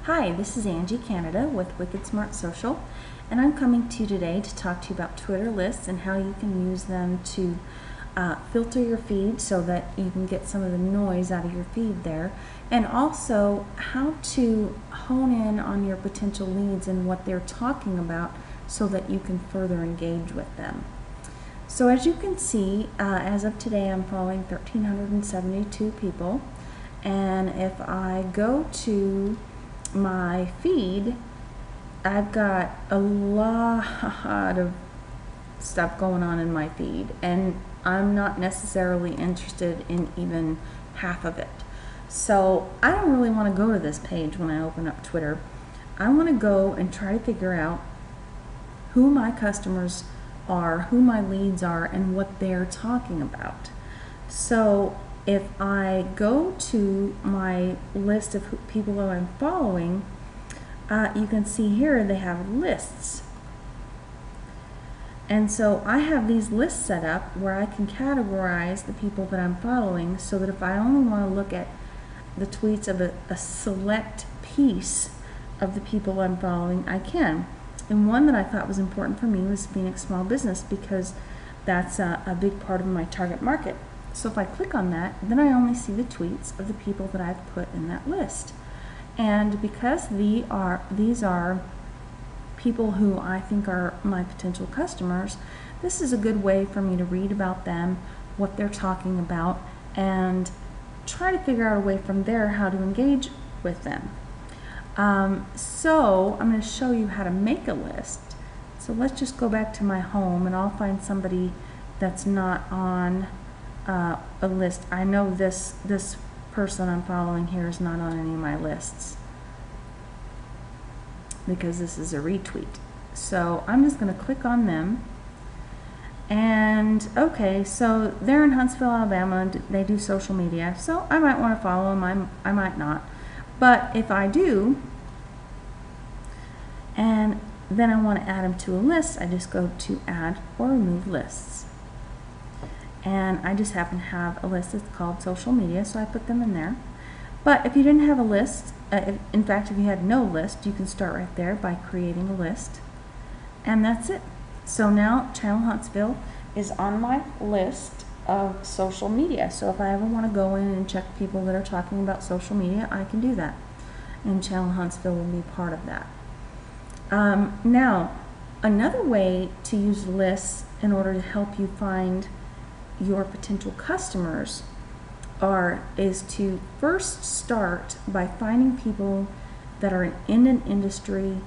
Hi, this is Angie Canada with Wicked Smart Social, and I'm coming to you today to talk to you about Twitter lists and how you can use them to filter your feed so that you can get some of the noise out of your feed there, and also how to hone in on your potential leads and what they're talking about so that you can further engage with them. So as you can see, as of today, I'm following 1,372 people, and if I go to my feed, I've got a lot of stuff going on in my feed, and I'm not necessarily interested in even half of it. So I don't really want to go to this page when I open up Twitter. I want to go and try to figure out who my customers are, who my leads are, and what they're talking about. So if I go to my list of people that I'm following, you can see here they have lists. And so I have these lists set up where I can categorize the people that I'm following so that if I only want to look at the tweets of a select piece of the people I'm following, I can. And one that I thought was important for me was Phoenix Small Business, because that's a big part of my target market. So if I click on that, then I only see the tweets of the people that I've put in that list. And because these are people who I think are my potential customers, this is a good way for me to read about them, what they're talking about, and try to figure out a way from there how to engage with them. So I'm going to show you how to make a list. So let's just go back to my home, and I'll find somebody that's not on a list. I know this person I'm following here is not on any of my lists because this is a retweet. So I'm just going to click on them, and okay, so they're in Huntsville, Alabama, and they do social media, so I might want to follow them, I might not. But if I do, and then I want to add them to a list, I just go to add or remove lists. And I just happen to have a list that's called social media, so I put them in there. But if you didn't have a list, in fact, if you had no list, you can start right there by creating a list. And that's it. So now Channel Huntsville is on my list of social media. So if I ever want to go in and check people that are talking about social media, I can do that. And Channel Huntsville will be part of that. Now, another way to use lists in order to help you find your potential customers is to first start by finding people that are in an industry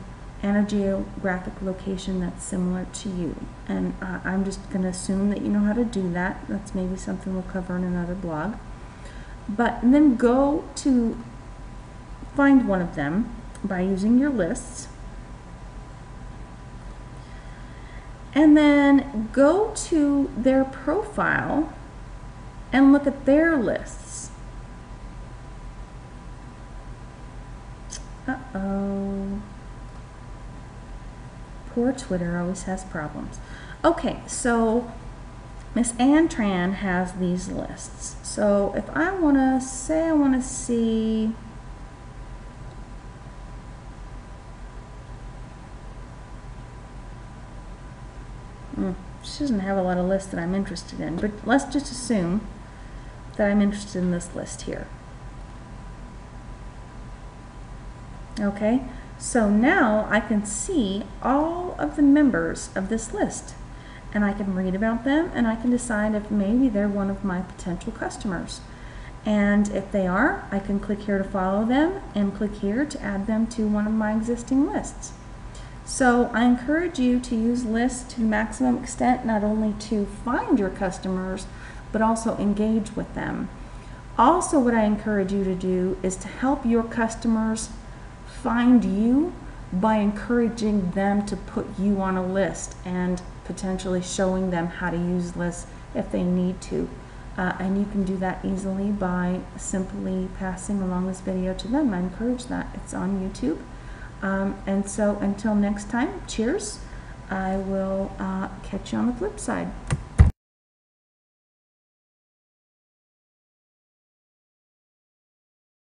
and a geographic location that's similar to you. And I'm just going to assume that you know how to do that. That's maybe something we'll cover in another blog. But then go to find one of them by using your lists. And then go to their profile and look at their lists. Uh-oh. Poor Twitter always has problems. Okay, so Miss Ann Tran has these lists. So if I want to say I want to see she doesn't have a lot of lists that I'm interested in, but let's just assume that I'm interested in this list here. Okay, so now I can see all of the members of this list, and I can read about them, and I can decide if maybe they're one of my potential customers. And if they are, I can click here to follow them and click here to add them to one of my existing lists. So I encourage you to use lists to the maximum extent, not only to find your customers, but also engage with them. Also, what I encourage you to do is to help your customers find you by encouraging them to put you on a list and potentially showing them how to use lists if they need to. And you can do that easily by simply passing along this video to them. I encourage that. It's on YouTube. And so until next time, cheers. I will catch you on the flip side.